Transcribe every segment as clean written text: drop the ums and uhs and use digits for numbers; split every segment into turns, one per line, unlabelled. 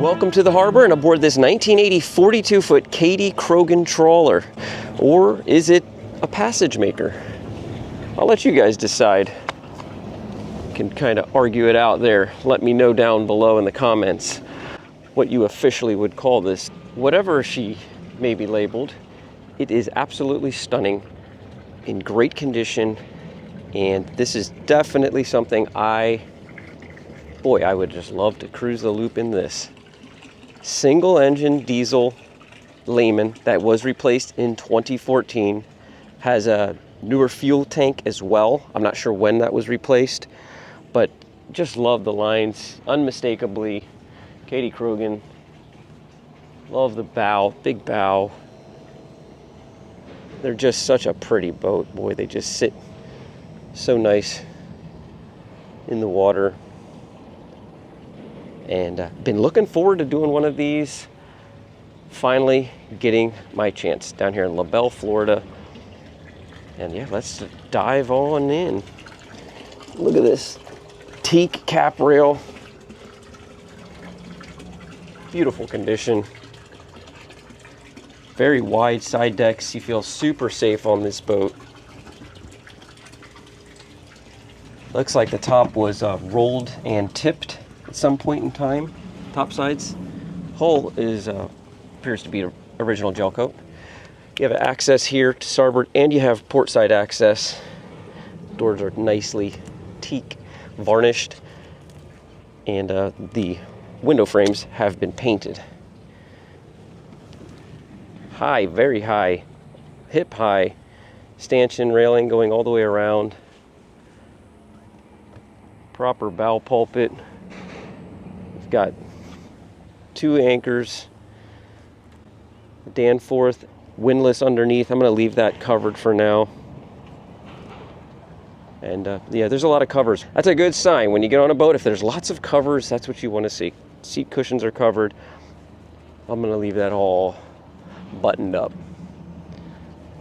Welcome to the harbor and aboard this 1980 42-foot Kady Krogen trawler. Or is it a Passagemaker? I'll let you guys decide. You can kind of argue it out there. Let me know down below in the comments what you officially would call this. Whatever she may be labeled, it is absolutely stunning, in great condition, and this is definitely something I would just love to cruise the loop in this. Single engine diesel Lehman that was replaced in 2014. Has a newer fuel tank as well. I'm not sure when that was replaced, but just love the lines. Unmistakably, Kady Krogen. Love the bow, big bow. They're just such a pretty boat. Boy, they just sit so nice in the water. And been looking forward to doing one of these. Finally getting my chance down here in La Belle, Florida. And yeah, let's dive on in. Look at this teak cap rail. Beautiful condition. Very wide side decks. You feel super safe on this boat. Looks like the top was rolled and tipped at some point in time. Top sides. Hull is appears to be original gel coat. You have access here to starboard, and you have port side access. Doors are nicely teak varnished, and the window frames have been painted. High, very high, hip high stanchion railing going all the way around. Proper bow pulpit. We've got 2 anchors, Danforth, windlass underneath. I'm going to leave that covered for now. And yeah, there's a lot of covers. That's a good sign when you get on a boat. If there's lots of covers, that's what you want to see. Seat cushions are covered. I'm going to leave that all buttoned up.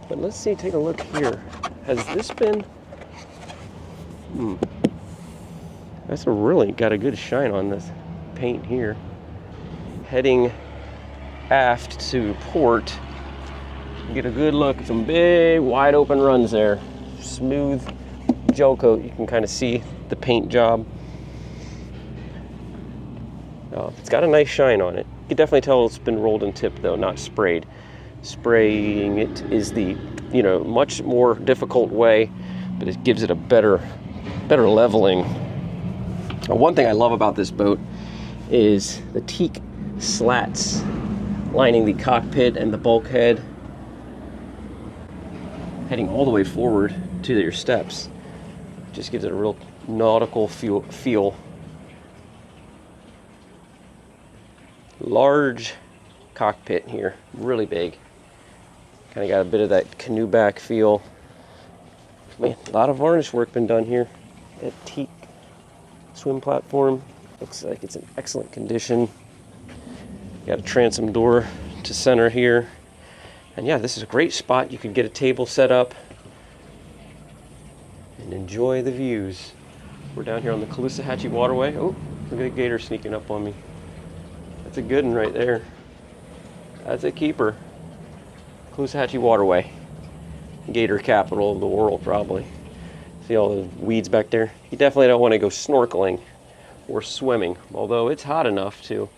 But let's see, take a look here. Has this been... That's really got a good shine on this paint here. Heading aft to port, you get a good look at some big wide open runs there. Smooth gel coat. You can kind of see the paint job. It's got a nice shine on it. You can definitely tell it's been rolled and tipped though, not sprayed. Spraying it is the much more difficult way, but it gives it a better leveling. One thing I love about this boat is the teak slats lining the cockpit and the bulkhead, heading all the way forward to your steps. Just gives it a real nautical feel. Large cockpit here, really big. Kind of got a bit of that canoe back feel. Man, a lot of varnish work been done here. That teak swim platform looks like it's in excellent condition. Got a transom door to center here. And yeah, this is a great spot. You could get a table set up and enjoy the views. We're down here on the Caloosahatchee Waterway. Oh, look at the gator sneaking up on me. That's a good one right there. That's a keeper. Caloosahatchee Waterway. Gator capital of the world, probably. See all the weeds back there? You definitely don't want to go snorkeling or swimming, although it's hot enough to.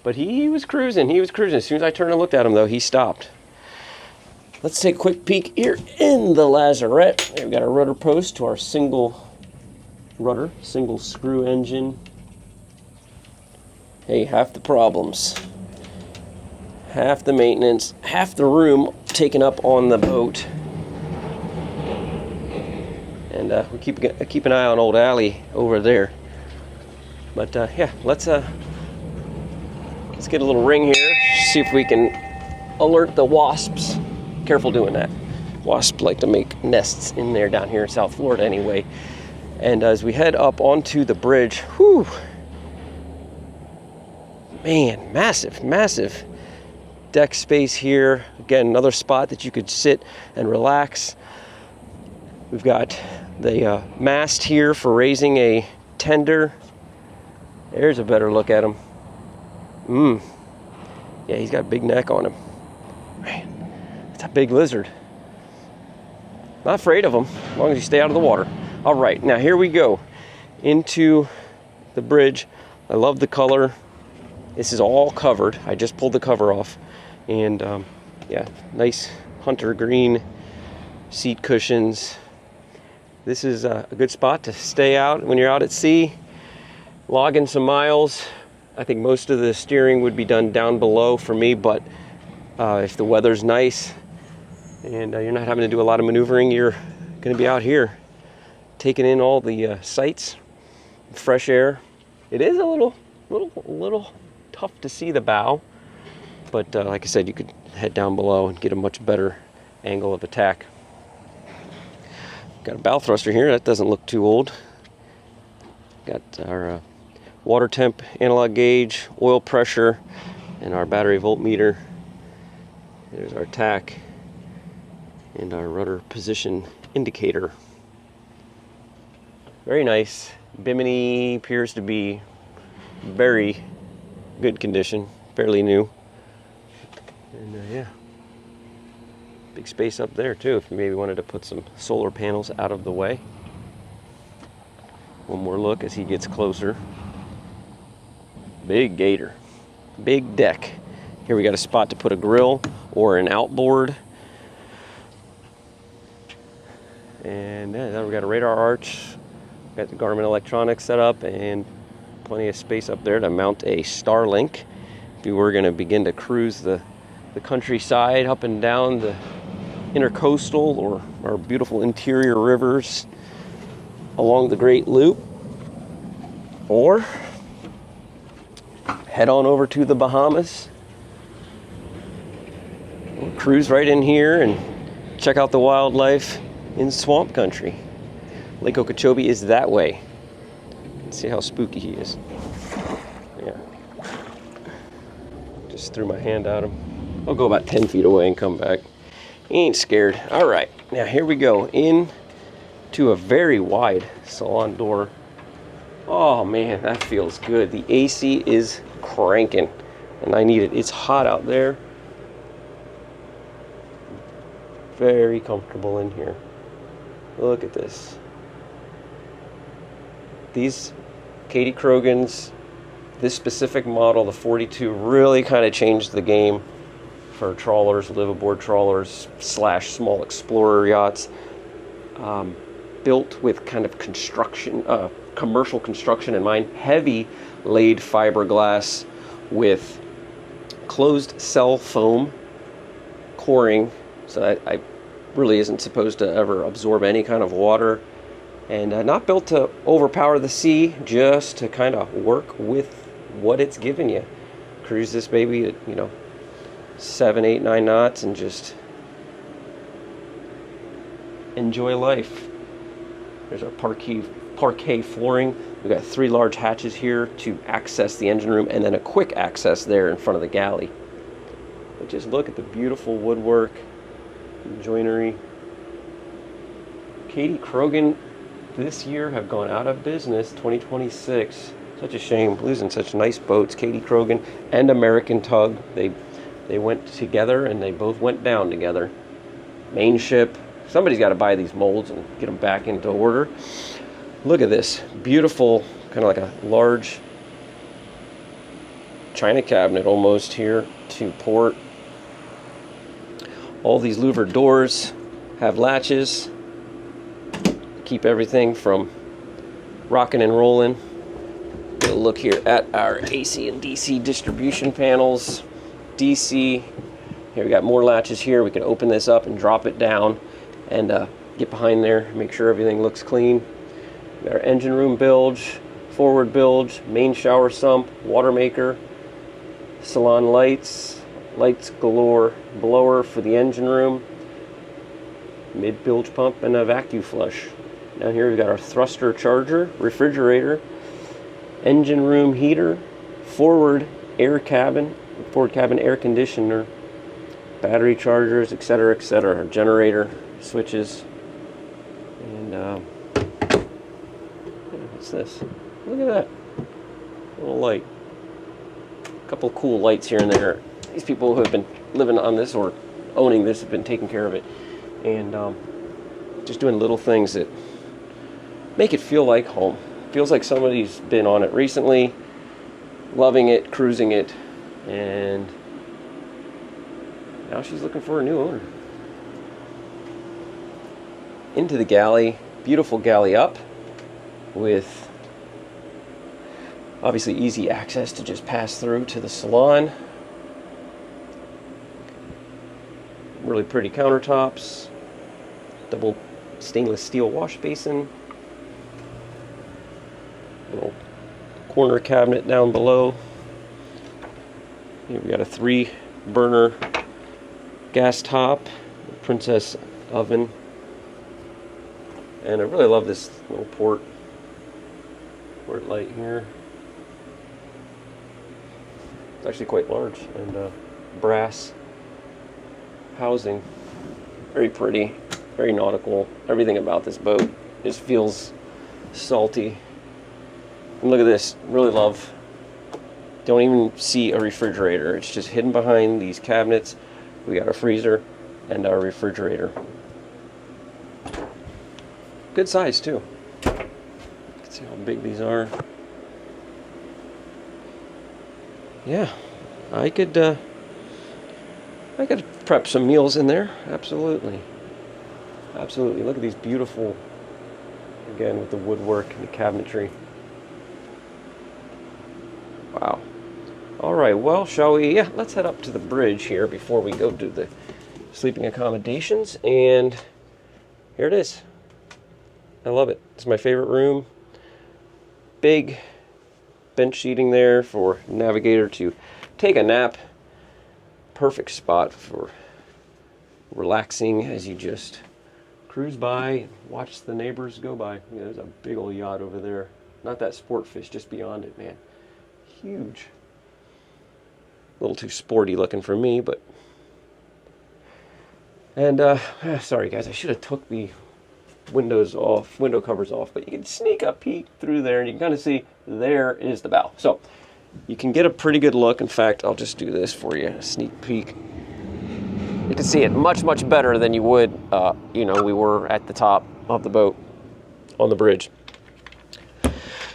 But he was cruising. As soon as I turned and looked at him, though, he stopped. Let's take a quick peek here in the lazarette. We've got a rudder post to our single rudder, single screw engine. Hey, half the problems, half the maintenance, half the room taken up on the boat. And we keep an eye on old Allie over there. But yeah, let's get a little ring here, see if we can alert the wasps. Careful doing that. Wasps like to make nests in there down here in South Florida anyway. And as we head up onto the bridge, whew, man, massive deck space here. Again, another spot that you could sit and relax. We've got the mast here for raising a tender. There's a better look at them. Yeah, he's got a big neck on him. Man, it's a big lizard. Not afraid of him, as long as you stay out of the water. All right, now here we go into the bridge. I love the color. This is all covered. I just pulled the cover off. And yeah, nice hunter green seat cushions. This is a good spot to stay out when you're out at sea, logging some miles. I think most of the steering would be done down below for me, but if the weather's nice and you're not having to do a lot of maneuvering, you're going to be out here taking in all the sights, fresh air. It is a little tough to see the bow, but like I said, you could head down below and get a much better angle of attack. Got a bow thruster here. That doesn't look too old. Got our water temp analog gauge, oil pressure, and our battery voltmeter. There's our tack and our rudder position indicator. Very nice. Bimini appears to be very good condition, fairly new. And yeah, big space up there too if you maybe wanted to put some solar panels out of the way. One more look as he gets closer. Big Gator, big deck. Here we got a spot to put a grill or an outboard. And then we got a radar arch. Got the Garmin electronics set up and plenty of space up there to mount a Starlink. If you were going to begin to cruise the countryside up and down the intercoastal or our beautiful interior rivers along the Great Loop, or head on over to the Bahamas. We'll cruise right in here and check out the wildlife in swamp country. Lake Okeechobee is that way. Let's see how spooky he is. Yeah. Just threw my hand at him. I'll go about 10 feet away and come back. He ain't scared. All right, now here we go in to a very wide salon door. Oh man, that feels good. The AC is cranking and I need it. It's hot out there. Very comfortable in here. Look at this. These Kady Krogens, this specific model, the 42, really kind of changed the game for trawlers, liveaboard trawlers / small explorer yachts. Built with kind of construction, commercial construction in mind. Heavy laid fiberglass with closed cell foam coring, so that really isn't supposed to ever absorb any kind of water. And not built to overpower the sea, just to kind of work with what it's giving you. Cruise this baby at, 7, 8, 9 knots and just enjoy life. There's our parquet flooring. We've got 3 large hatches here to access the engine room and then a quick access there in front of the galley. But just look at the beautiful woodwork, joinery. Kady Krogen this year have gone out of business, 2026. Such a shame, losing such nice boats. Kady Krogen and American Tug, they went together and they both went down together. Main ship. Somebody's got to buy these molds and get them back into order. Look at this beautiful, kind of like a large china cabinet almost here to port. All these louvered doors have latches. Keep everything from rocking and rolling. Get a look here at our AC and DC distribution panels. DC, here we got more latches here. We can open this up and drop it down and get behind there, make sure everything looks clean. We got our engine room bilge, forward bilge, main shower sump, water maker, Salon lights galore, blower for the engine room, mid bilge pump, and a vacuum flush. Down here we've got our thruster charger, refrigerator, engine room heater, forward cabin air conditioner, battery chargers, etc., etc. Our generator switches, and what's this? Look at that little light. A couple of cool lights here and there. These people who have been living on this or owning this have been taking care of it, and just doing little things that make it feel like home. Feels like somebody's been on it recently, loving it, cruising it, and now she's looking for a new owner. Into the galley, beautiful galley up with obviously easy access to just pass through to the salon. Really pretty countertops, double stainless steel wash basin, little corner cabinet down below. Here we got a 3-burner gas top, princess oven, and I really love this little port light here. It's actually quite large, and brass housing, very pretty, very nautical. Everything about this boat just feels salty. And look at this, really love. Don't even see a refrigerator. It's just hidden behind these cabinets. We got our freezer and our refrigerator. Good size too. You can see how big these are. Yeah, I could prep some meals in there. Absolutely. Absolutely. Look at these beautiful, again, with the woodwork and the cabinetry. Wow. All right, well, shall we? Yeah, let's head up to the bridge here before we go to the sleeping accommodations. And here it is. I love it. It's my favorite room. Big bench seating there for navigator to take a nap. Perfect spot for relaxing as you just cruise by and watch the neighbors go by. Yeah, there's a big old yacht over there. Not that sport fish, just beyond it, man. Huge. A little too sporty looking for me, but... And, sorry guys, I should have took the window covers off, but you can sneak a peek through there and you can kind of see there is the bow. So, you can get a pretty good look. In fact, I'll just do this for you, a sneak peek. You can see it much, much better than you would, we were at the top of the boat on the bridge.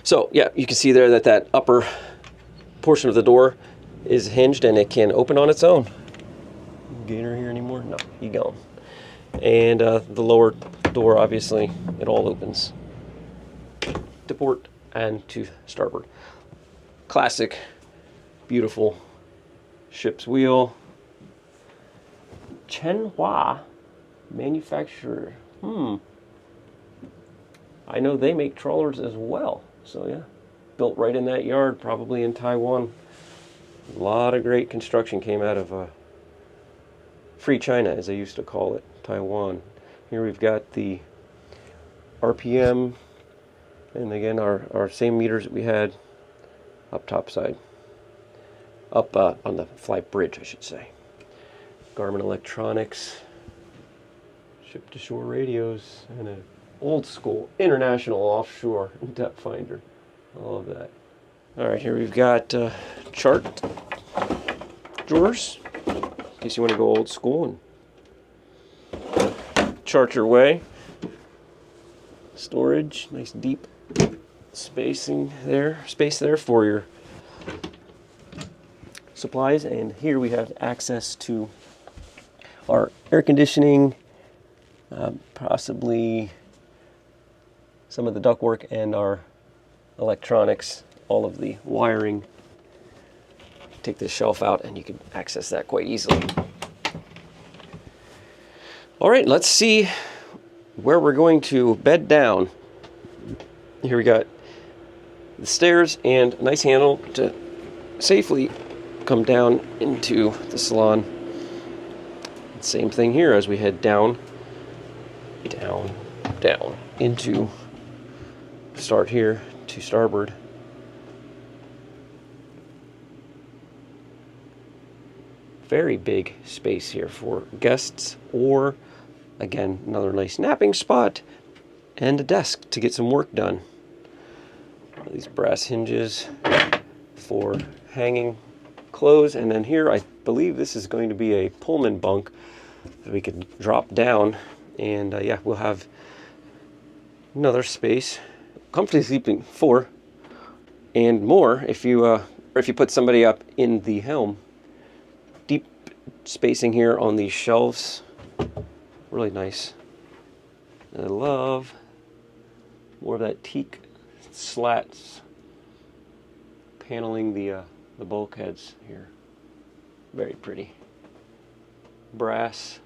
So, yeah, you can see there that upper portion of the door is hinged and it can open on its own. Gator here anymore? No, he gone. And the lower door, obviously, it all opens to port and to starboard. Classic, beautiful ship's wheel. Chenhua manufacturer. I know they make trawlers as well. So yeah, built right in that yard, probably in Taiwan. A lot of great construction came out of Free China, as they used to call it, Taiwan. Here we've got the RPM, and again our same meters that we had up top side, up on the fly bridge, I should say. Garmin electronics, ship-to-shore radios, and an old-school international offshore depth finder. I love that. All right, here we've got chart drawers, in case you want to go old school and chart your way. Storage, nice deep space there for your supplies. And here we have access to our air conditioning, possibly some of the ductwork, and our electronics, all of the wiring. Take this shelf out and you can access that quite easily. All right, let's see where we're going to bed down. Here we got the stairs and a nice handle to safely come down into the salon. Same thing here as we head down into, start here to starboard. Very big space here for guests, or again, another nice napping spot and a desk to get some work done. These brass hinges for hanging clothes. And then here, I believe this is going to be a Pullman bunk that we can drop down. And yeah, we'll have another space. Comfortably sleeping 4 and more if you put somebody up in the helm. Deep spacing here on these shelves. Really nice. I love more of that teak slats paneling the bulkheads here. Very pretty. Brass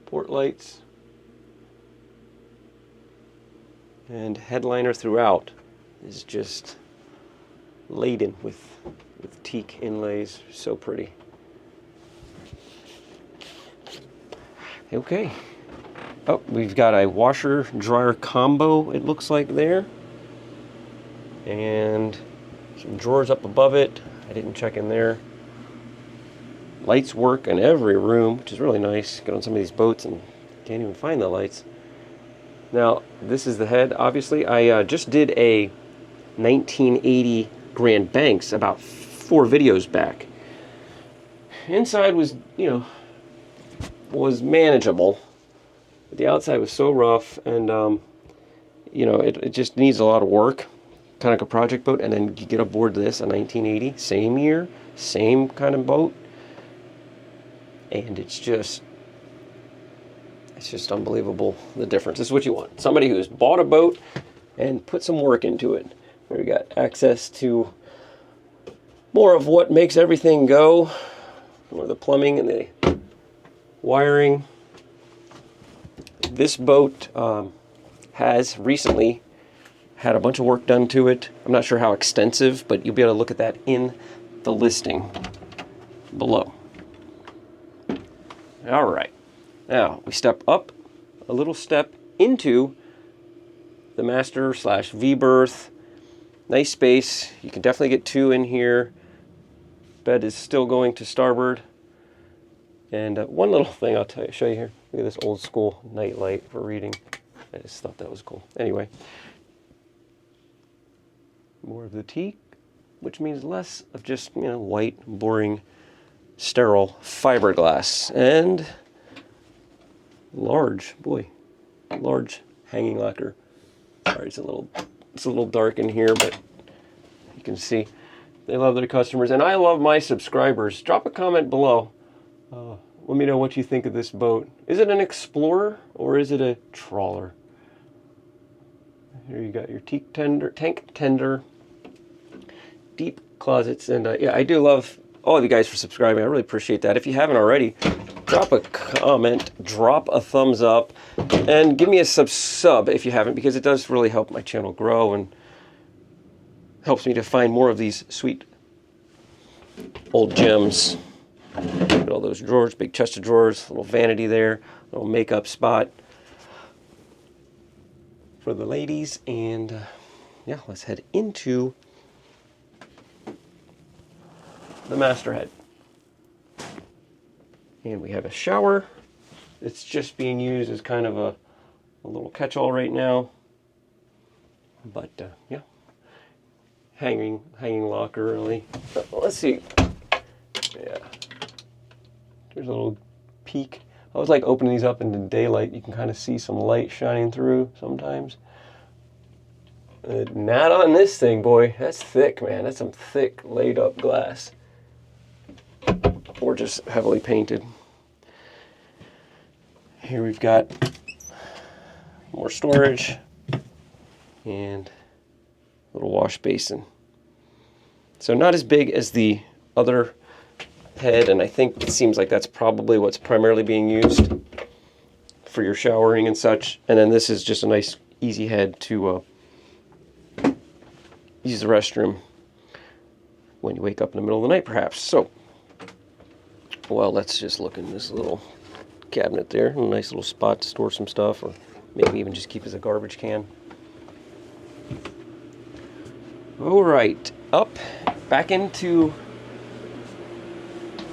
port lights. And headliner throughout is just laden with teak inlays. So pretty. Okay. Oh, we've got a washer dryer combo, it looks like there. And some drawers up above it. I didn't check in there. Lights work in every room, which is really nice. Get on some of these boats and can't even find the lights. Now, this is the head, obviously. I just did a 1980 Grand Banks about 4 videos back. Inside was, was manageable. But the outside was so rough, and, it just needs a lot of work. Kind of like a project boat, and then you get aboard this, a 1980, same year, same kind of boat. And it's just unbelievable, the difference. This is what you want. Somebody who's bought a boat and put some work into it. We got access to more of what makes everything go. More the plumbing and the wiring. This boat has recently had a bunch of work done to it. I'm not sure how extensive, but you'll be able to look at that in the listing below. All right. Now, we step up a little step into the master / V berth. Nice space. You can definitely get 2 in here. Bed is still going to starboard. And one little thing I'll show you here. Look at this old school night light for reading. I just thought that was cool. Anyway. More of the teak, which means less of just, white, boring, sterile fiberglass. And large hanging locker. Sorry, it's a little dark in here, but you can see they love their customers, and I love my subscribers. Drop a comment below. Let me know what you think of this boat. Is it an Explorer or is it a trawler? Here you got your tank tender, deep closets, and yeah, I do love all of you guys for subscribing. I really appreciate that. If you haven't already, drop a comment, drop a thumbs up, and give me a sub if you haven't, because it does really help my channel grow and helps me to find more of these sweet old gems. Look at all those drawers, big chest of drawers, little vanity there, little makeup spot for the ladies. And yeah, let's head into the masterhead. And we have a shower. It's just being used as kind of a little catch-all right now. But yeah, hanging locker really. Let's see. Yeah, there's a little peek. I always like opening these up into daylight. You can kind of see some light shining through sometimes. Not on this thing, boy. That's thick, man. That's some thick laid up glass. Or just heavily painted. Here we've got more storage and a little wash basin. So not as big as the other head, and I think it seems like that's probably what's primarily being used for your showering and such. And then this is just a nice easy head to use the restroom when you wake up in the middle of the night, perhaps. So, well, let's just look in this little cabinet there. A nice little spot to store some stuff, or maybe even just keep as a garbage can. All right, up, back into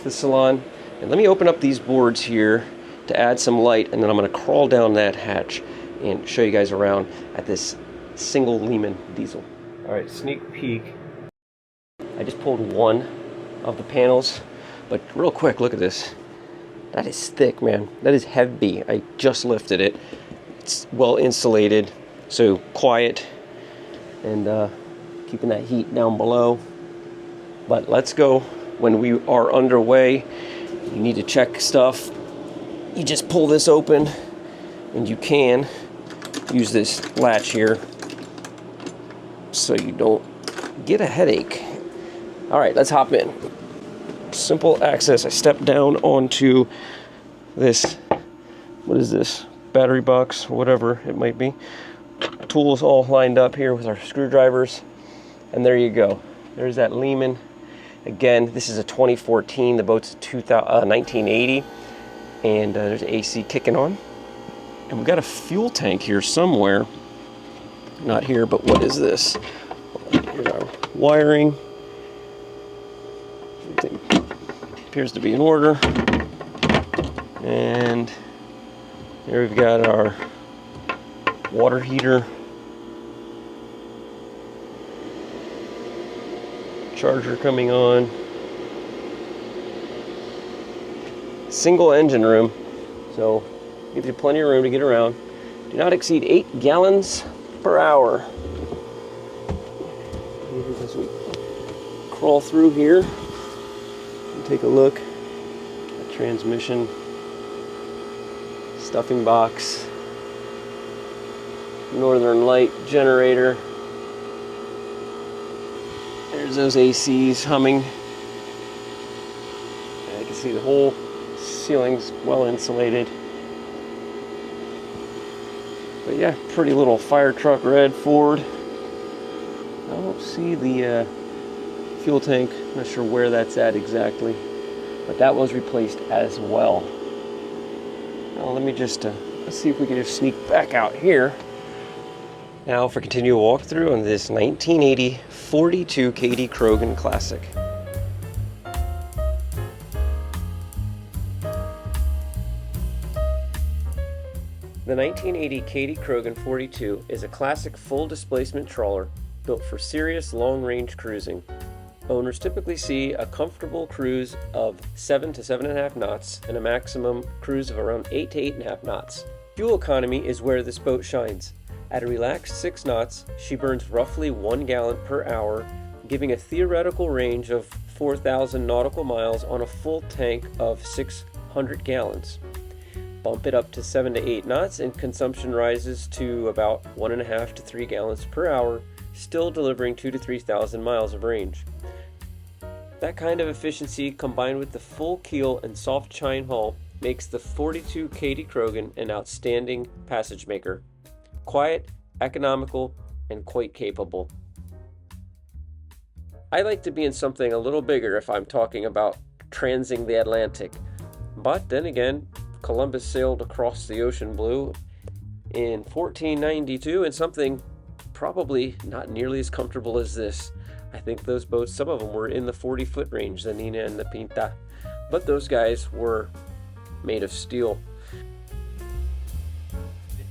the salon. And let me open up these boards here to add some light, and then I'm going to crawl down that hatch and show you guys around at this single Lehman diesel. All right, sneak peek. I just pulled one of the panels. But real quick, look at this. That is thick, man. That is heavy. I just lifted it. It's well insulated, so quiet, and keeping that heat down below. But let's go. When we are underway, you need to check stuff. You just pull this open, and you can use this latch here so you don't get a headache. All right, let's hop in. Simple access. I step down onto this, what is this, battery box, whatever it might be. Tools all lined up here with our screwdrivers, and there you go. There's that Lehman. Again, this is a 2014. The boat's 1980, and there's AC kicking on. And we've got a fuel tank here somewhere. Not here, but what is this? Here's our wiring. Everything appears to be in order. And here we've got our water heater. Charger coming on. Single engine room, so gives you plenty of room to get around. Do not exceed 8 gallons per hour. As we crawl through here and take a look at transmission, stuffing box, northern light generator. There's those ACs humming. And you can see the whole ceiling's well insulated. But yeah, pretty little fire truck, red Ford. I don't see the fuel tank. I'm not sure where that's at exactly, but that was replaced as well. Now let me just let's see if we can just sneak back out here. Now for continual walkthrough on this 1980 42 Kady Krogen Classic. The 1980 Kady Krogen 42 is a classic full displacement trawler built for serious long-range cruising. Owners typically see a comfortable cruise of 7 to 7.5 knots and a maximum cruise of around 8 to 8.5 knots. Fuel economy is where this boat shines. At a relaxed 6 knots, she burns roughly 1 gallon per hour, giving a theoretical range of 4,000 nautical miles on a full tank of 600 gallons. Bump it up to 7 to 8 knots and consumption rises to about 1.5 to 3 gallons per hour, still delivering 2,000 to 3,000 miles of range. That kind of efficiency combined with the full keel and soft chine hull makes the 42 Kady Krogen an outstanding passage maker. Quiet, economical, and quite capable. I like to be in something a little bigger if I'm talking about transing the Atlantic. But then again, Columbus sailed across the ocean blue in 1492 in something probably not nearly as comfortable as this. I think those boats, some of them were in the 40-foot range, the Nina and the Pinta. But those guys were made of steel.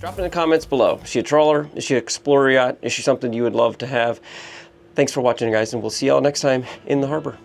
Drop in the comments below. Is she a trawler? Is she an explorer yacht? Is she something you would love to have? Thanks for watching, guys, and we'll see y'all next time in the harbor.